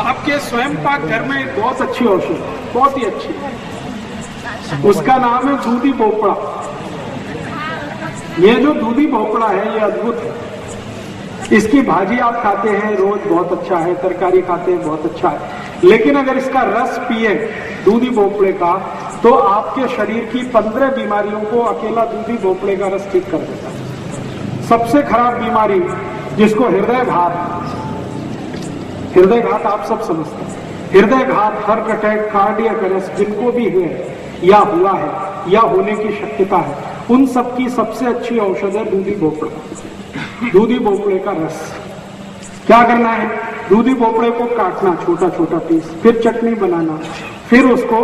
आपके स्वयं पाक घर में एक बहुत अच्छी औषधि, बहुत ही अच्छी, उसका नाम है दूधी भोपड़ा। ये जो दूधी भोपड़ा है ये अद्भुत है। इसकी भाजी आप खाते हैं रोज, बहुत अच्छा है, तरकारी खाते हैं, बहुत अच्छा है, लेकिन अगर इसका रस पिए दूधी भोपड़े का तो आपके शरीर की 15 बीमारियों को अकेला दूधी भोपड़े का रस ठीक कर देता है। सबसे खराब बीमारी जिसको हृदय घात आप सब समझते हैं, हृदय घात, हार्ट अटैक, कार्डियक अरेस्ट जिनको भी हुए या हुआ है या होने की शक्यता है, उन सब की सबसे अच्छी औषध है दूधी भोपड़ा, दूधी भोपड़े का रस। क्या करना है, दूधी भोपड़े को काटना छोटा छोटा पीस, फिर चटनी बनाना, फिर उसको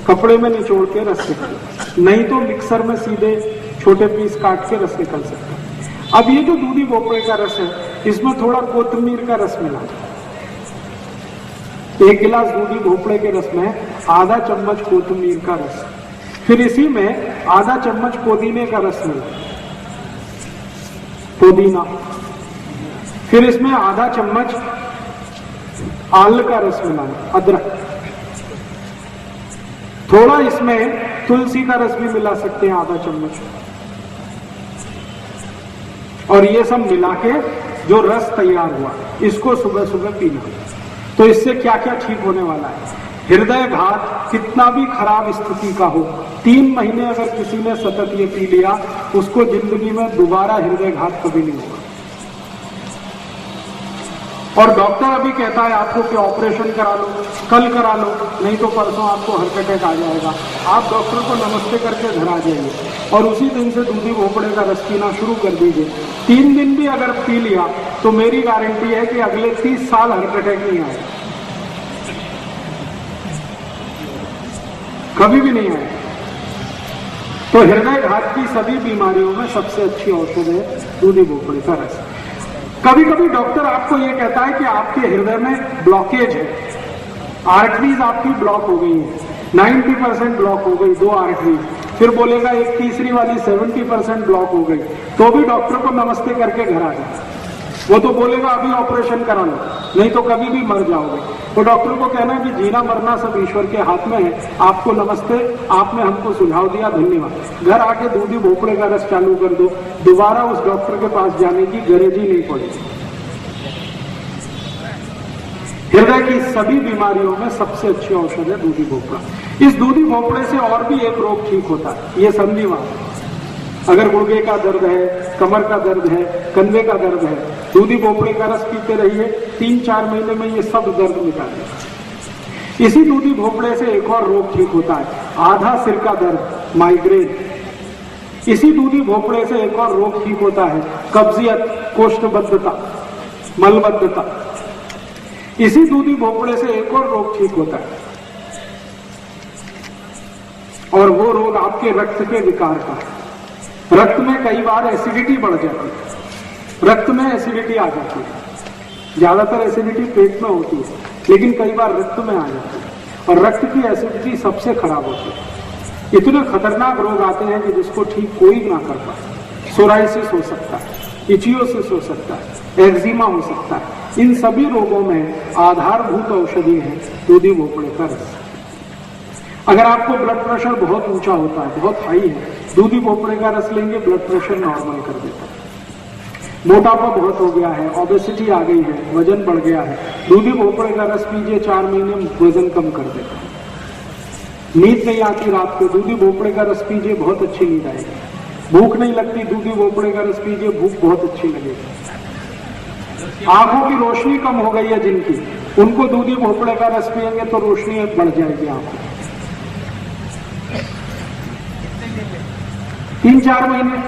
कपड़े में निचोड़ के रस निकालना, नहीं तो मिक्सर में सीधे छोटे पीस काट के रस निकल सकता है। अब ये जो दूधी भोपड़े का रस है इसमें थोड़ा कोथिमीर का रस मिला, 1 गिलास दूधी भोपड़े के रस में आधा चम्मच कोथिमीर का रस, फिर इसी में आधा चम्मच पुदीने का रस मिला, पुदीना, फिर इसमें आधा चम्मच आल का रस मिलाना, अदरक, थोड़ा इसमें तुलसी का रस भी मिला सकते हैं, आधा चम्मच, और ये सब मिला के जो रस तैयार हुआ इसको सुबह सुबह पीना। तो इससे क्या क्या ठीक होने वाला है, हृदय घात कितना भी खराब स्थिति का हो, 3 महीने अगर किसी ने सतत ये पी लिया उसको जिंदगी में दोबारा हृदय घात कभी नहीं होगा। और डॉक्टर अभी कहता है आपको कि ऑपरेशन करा लो, कल करा लो, नहीं तो परसों आपको हार्ट अटैक आ जाएगा, आप डॉक्टर को नमस्ते करके घर आ जाइए और उसी दिन से दूधी भोपड़े का रस पीना शुरू कर दीजिए। 3 दिन भी अगर पी लिया तो मेरी गारंटी है कि अगले 30 साल हार्ट अटैक नहीं आएगा, कभी भी नहीं आएगा। तो हृदय घात की सभी बीमारियों में सबसे अच्छी औषध है दूधी भोपड़े का रस। कभी कभी डॉक्टर आपको यह कहता है कि आपके हृदय में ब्लॉकेज है, आर्टरीज आपकी ब्लॉक हो गई है, 90% ब्लॉक हो गई 2 आर्टरीज, फिर बोलेगा एक तीसरी वाली 70% ब्लॉक हो गई, तो भी डॉक्टर को नमस्ते करके घर आ जाए। वो तो बोलेगा अभी ऑपरेशन करा लो, नहीं तो कभी भी मर जाओगे। तो डॉक्टर को कहना कि जीना मरना सब ईश्वर के हाथ में है, आपको नमस्ते, आपने हमको सुझाव दिया, धन्यवाद। घर आके दूधी भोपड़े का रस चालू कर दो, दोबारा उस डॉक्टर के पास जाने की गरज ही नहीं पड़ेगी। हृदय की सभी बीमारियों में सबसे अच्छी औषध है दूधी भोपड़ा। इस दूधी भोपड़े से और भी एक रोग ठीक होता है, ये संधिवात। अगर गुर्गे का दर्द है, कमर का दर्द है, कंधे का दर्द है, दूधी भोपड़े का रस पीते रहिए, 3-4 महीने में ये सब दर्द निकालेगा। इसी दूधी भोपड़े से एक और रोग ठीक होता है, आधा सिर का दर्द, माइग्रेन। इसी दूधी भोपड़े से एक और रोग ठीक होता है, कब्जियत, कोष्ठबद्धता, मलबद्धता। इसी दूधी भोपड़े से एक और रोग ठीक होता है, और वो रोग आपके रक्त के विकार का है। रक्त में कई बार एसिडिटी बढ़ जाती है, रक्त में एसिडिटी आ जाती है, ज्यादातर एसिडिटी पेट में होती है, लेकिन कई बार रक्त में आ जाती है, और रक्त की एसिडिटी सबसे खराब होती है। इतने खतरनाक रोग आते हैं कि जिसको ठीक कोई ना कर पाए। सोराइसिस हो सकता है, इचियोसिस हो सकता है, एक्जिमा हो सकता है। इन सभी रोगों में आधारभूत औषधि है दूधी भोपड़े का रस। अगर आपको ब्लड प्रेशर बहुत ऊंचा होता है, बहुत हाई है, दूधी भोपड़े का रस लेंगे, ब्लड प्रेशर नॉर्मल कर देता है। मोटापा बहुत हो गया है, ओबेसिटी आ गई है, वजन बढ़ गया है, दूधी भोपड़े का रस पीजिए, 4 महीने में वजन कम कर देता है। नींद नहीं आती रात को, दूधी भोपड़े का रस पीजिए, बहुत अच्छी नींद आएगी। भूख नहीं लगती, दूधी भोपड़े का रस पीजिए, भूख बहुत अच्छी लगेगी। आंखों की रोशनी कम हो गई है जिनकी, उनको दूधी भोपड़े का रस पिएंगे तो रोशनी बढ़ जाएगी आंखों। 3-4 महीने,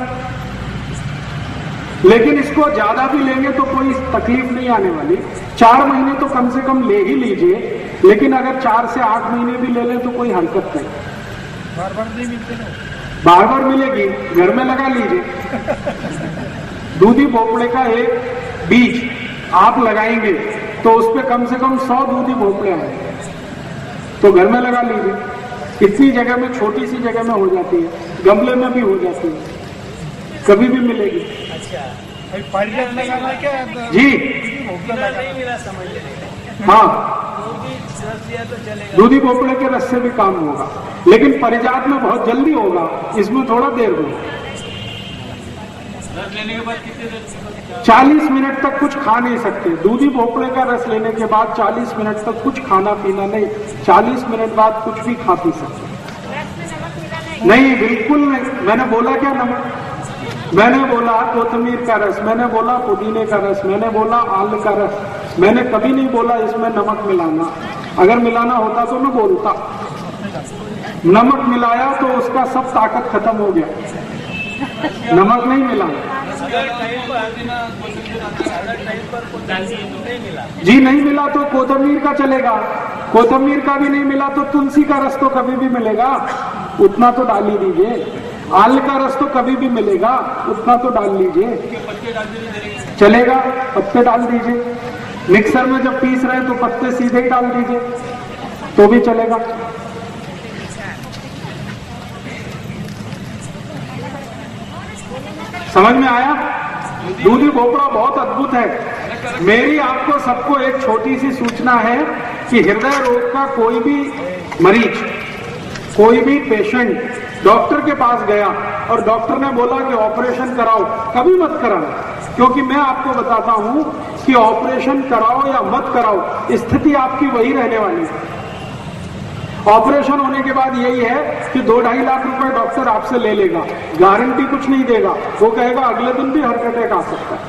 लेकिन इसको ज्यादा भी लेंगे तो कोई तकलीफ नहीं आने वाली। 4 महीने तो कम से कम ले ही लीजिए, लेकिन अगर 4 से 8 महीने भी ले लें तो कोई हरकत नहीं। बार बार नहीं मिलते ना, बार बार मिलेगी, घर में लगा लीजिए। दूधी भोपड़े का एक बीज आप लगाएंगे तो उस पर कम से कम 100 दूधी भोपड़े आएंगे, तो घर में लगा लीजिए। इतनी जगह में, छोटी सी जगह में हो जाती है, गमले में भी हो जाती है, कभी भी मिलेगी। अच्छा, लगाना क्या जी, नहीं मिला समझ हाँ, रस लिया तो चलेगा। दूधी भोपड़े के रस से भी काम होगा, लेकिन परिजात में बहुत जल्दी होगा, इसमें थोड़ा देर होगा। रस लेने के बाद कितने देर? 40 मिनट तक कुछ खा नहीं सकते। दूधी भोपड़े का रस लेने के बाद 40 मिनट तक कुछ खाना पीना नहीं, 40 मिनट बाद कुछ भी खा पी सकते नहीं, बिल्कुल नहीं। मैंने बोला क्या नमक? मैंने बोला कोतमीर का रस, मैंने बोला पुदीने का रस, मैंने बोला आल का रस। मैंने कभी नहीं बोला इसमें नमक मिलाना। अगर मिलाना होता तो मैं बोलता। नमक मिलाया तो उसका सब ताकत खत्म हो गया। नमक नहीं मिला। अगर टाइम पर नहीं मिला जी, नहीं मिला तो कोतमीर का चलेगा। कोतमीर का भी नहीं मिला तो तुलसी का रस तो कभी भी मिलेगा, उतना तो डाल ही दीजिए। आल का रस तो कभी भी मिलेगा, उतना तो डाल लीजिए, पत्ते डाल दीजिए चलेगा। पत्ते डाल दीजिए। मिक्सर में जब पीस रहे हैं तो पत्ते सीधे ही डाल दीजिए तो भी चलेगा। समझ में आया? दूधी भोपड़ा बहुत अद्भुत है। मेरी आपको सबको एक छोटी सी सूचना है कि हृदय रोग का कोई भी मरीज, कोई भी पेशेंट डॉक्टर के पास गया और डॉक्टर ने बोला कि ऑपरेशन कराओ, कभी मत कराओ, क्योंकि मैं आपको बताता हूं कि ऑपरेशन कराओ या मत कराओ, स्थिति आपकी वही रहने वाली है। ऑपरेशन होने के बाद यही है कि 2-2.5 लाख रुपए डॉक्टर आपसे ले लेगा, गारंटी कुछ नहीं देगा। वो कहेगा अगले दिन भी हार्ट अटैक आ सकता है,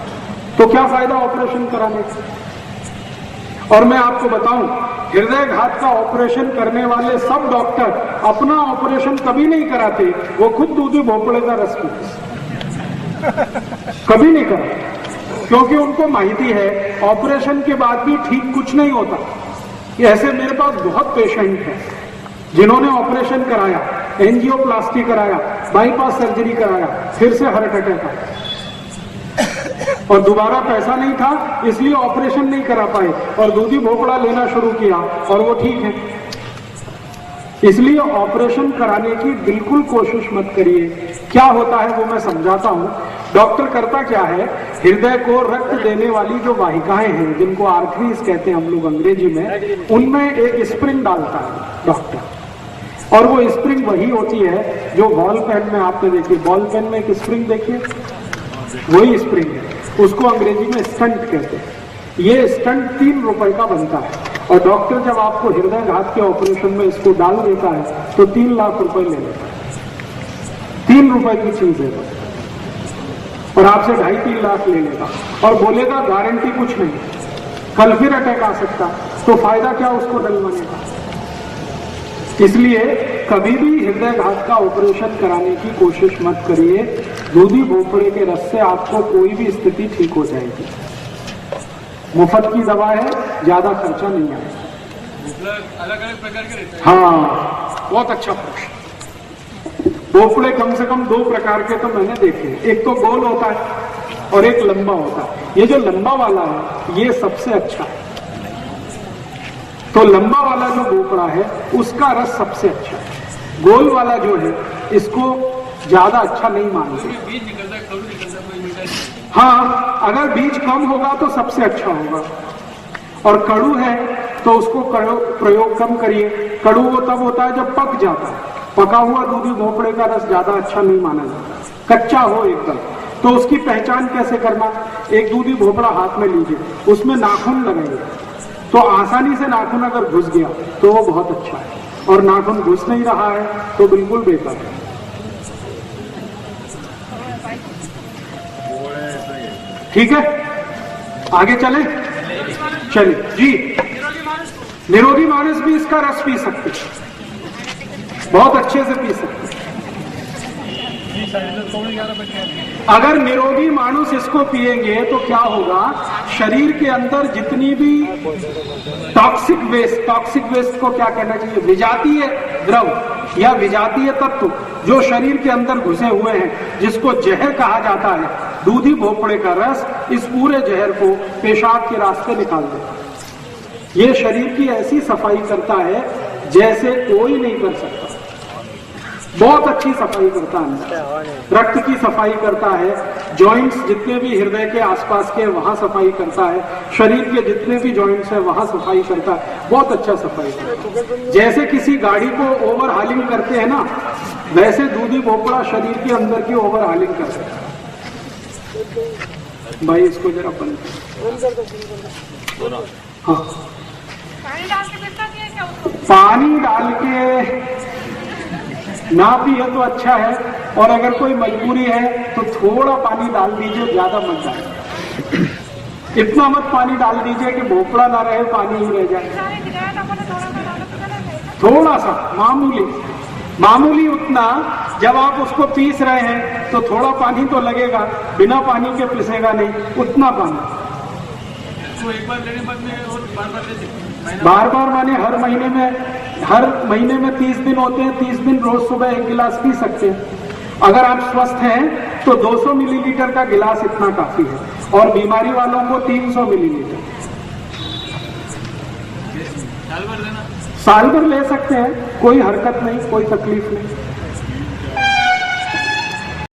तो क्या फायदा ऑपरेशन कराने का? और मैं आपको बताऊं, हृदयघात का ऑपरेशन करने वाले सब डॉक्टर अपना ऑपरेशन कभी नहीं कराते, वो खुद दूधी भोपड़े का रस पीते, कभी नहीं कराते, क्योंकि उनको माहिती है ऑपरेशन के बाद भी ठीक कुछ नहीं होता। ऐसे मेरे पास बहुत पेशेंट हैं जिन्होंने ऑपरेशन कराया, एंजियोप्लास्टी कराया, बाईपास सर्जरी कराया, फिर से हार्ट अटैक आया और दोबारा पैसा नहीं था इसलिए ऑपरेशन नहीं करा पाए और दूधी भोपड़ा लेना शुरू किया और वो ठीक है। इसलिए ऑपरेशन कराने की बिल्कुल कोशिश मत करिए। क्या होता है वो मैं समझाता हूं। डॉक्टर करता क्या है, हृदय को रक्त देने वाली जो वाहिकाएं हैं, जिनको आर्टरीज कहते हैं हम लोग अंग्रेजी में, उनमें एक स्प्रिंग डालता है डॉक्टर, और वो स्प्रिंग वही होती है जो बॉल पेन में आपने देखी, बॉल पेन में एक स्प्रिंग देखिए, वही स्प्रिंग है, उसको अंग्रेजी में स्टंट कहते हैं। ये स्टंट 3 रुपए का बनता है और डॉक्टर जब आपको हृदयघात के ऑपरेशन में इसको डाल देता है तो 3 लाख रुपए ले लेता है। 3 रुपए की चीज है और आपसे 2.5-3 लाख ले लेगा और बोलेगा गारंटी कुछ नहीं, कल फिर अटैक आ सकता, तो फायदा क्या उसको डलवाने का। इसलिए कभी भी हृदयघात का ऑपरेशन कराने की कोशिश मत करिए। दूधी भोपड़े के रस से आपको कोई भी स्थिति ठीक हो जाएगी। मुफ्त की दवा है, ज्यादा खर्चा नहीं आएगा। अलग अलग प्रकार के रहते हैं। हाँ, बहुत अच्छा प्रश्न। भोपड़े कम से कम 2 प्रकार के तो मैंने देखे, एक तो गोल होता है और एक लंबा होता है। ये जो लंबा वाला है ये सबसे अच्छा है। तो लंबा वाला जो भोपड़ा है उसका रस सबसे अच्छा है। गोल वाला जो है इसको ज्यादा अच्छा नहीं मानते। बीज निकलता है, कड़ू निकलता है, कोई मीठा नहीं। हाँ, अगर बीज कम होगा तो सबसे अच्छा होगा, और कड़ू है तो उसको प्रयोग कम करिए। कड़ू वो तब होता है जब पक जाता है। पका हुआ दूधी भोपड़े का रस ज्यादा अच्छा नहीं माना जाता, कच्चा हो एकदम। तो उसकी पहचान कैसे करना, एक दूधी भोपड़ा हाथ में लीजिए, उसमें नाखून लगाइए, तो आसानी से नाखून अगर घुस गया तो वो बहुत अच्छा है, और नाखून घुस नहीं रहा है तो बिल्कुल बेकार है। ठीक है, आगे चले चलिए जी। निरोगी मानस भी इसका रस पी सकते, बहुत अच्छे से पी सकते। अगर निरोगी मानुष इसको पिएंगे तो क्या होगा, शरीर के अंदर जितनी भी टॉक्सिक वेस्ट को क्या कहना चाहिए, विजातीय द्रव या विजातीय तत्व जो शरीर के अंदर घुसे हुए हैं, जिसको जहर कहा जाता है, दूधी भोपड़े का रस इस पूरे जहर को पेशाब के रास्ते निकाल देता है। ये शरीर की ऐसी सफाई करता है जैसे कोई नहीं कर सकता। बहुत अच्छी सफाई करता है, रक्त की सफाई करता है, जॉइंट्स जितने भी हृदय के आसपास के वहां सफाई करता है, शरीर के जितने भी जॉइंट्स है वहां सफाई करता है, बहुत अच्छा सफाई करता है। जैसे किसी गाड़ी को ओवर हालिंग करते हैं ना, वैसे दूधी भोपड़ा शरीर के अंदर की ओवर हालिंग करते हैं। भाई इसको जरा बंद हाँ, पानी डाल के पीता नहीं है क्या उसको? पानी डाल के ना पिए तो अच्छा है, और अगर कोई मजबूरी है तो थोड़ा पानी डाल दीजिए, ज्यादा मत डालिए। इतना मत पानी डाल दीजिए कि भोपड़ा ना रहे, पानी ही रह जाए। सारे गिराया था मैंने थोड़ा सा डाला तो चला गया। थोड़ा सा मामूली उतना। जब आप उसको पीस रहे हैं तो थोड़ा पानी तो लगेगा, बिना पानी के पिसेगा नहीं, उतना पानी। तो एक बार लेने बाद में और बार-बार ले सकते हैं। बार बार माने हर महीने में 30 दिन होते हैं, 30 दिन रोज सुबह 1 गिलास पी सकते हैं। अगर आप स्वस्थ हैं तो 200 मिलीलीटर का गिलास इतना काफी है, और बीमारी वालों को 300 मिलीलीटर। साल भर लेना। साल भर ले सकते हैं, कोई हरकत नहीं, कोई तकलीफ नहीं।